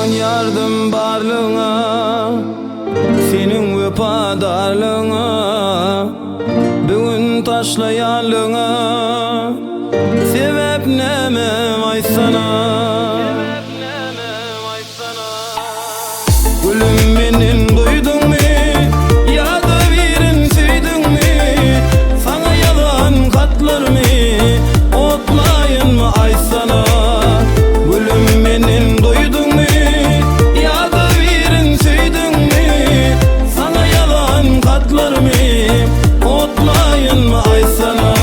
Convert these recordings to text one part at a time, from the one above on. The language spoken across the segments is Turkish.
Gavan yardım barlığına, senin vefadarlığına, bugün taşlayalığına, sebep neme aysana. Gülüm benim duydun mu? Ya da birin süydün mü? Sana yalan katlar mı? Otlayın mı aysana? Gülüm benim duydun mu? Ya da birin süydün mü? Sana yalan katlar mı? Otlayın mı aysana?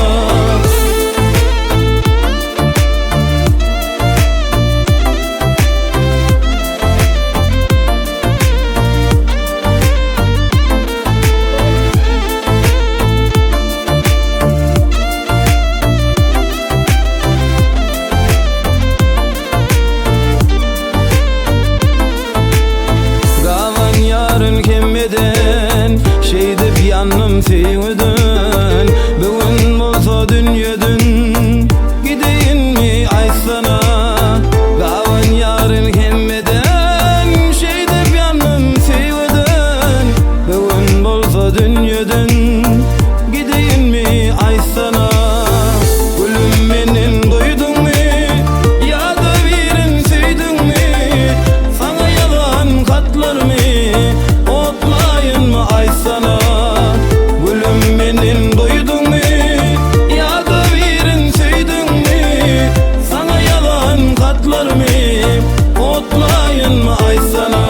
Şeyde bir yanım sevdin, bugün olsa dünyadan gideyim mi aysana? Gavan yarın gelmeden, şeyde bir yanım sevdin, bugün olsa dünyadan gideyim mi aysana? Gülüm benim duydun mu? Ya da birin süydün mü? Sana yalan katlar mı? Otlayın mı aysana? Gülüm benim duydun mu? Ya da birin süydün mü? Sana yalan katlar mı? Otlayın mı aysana?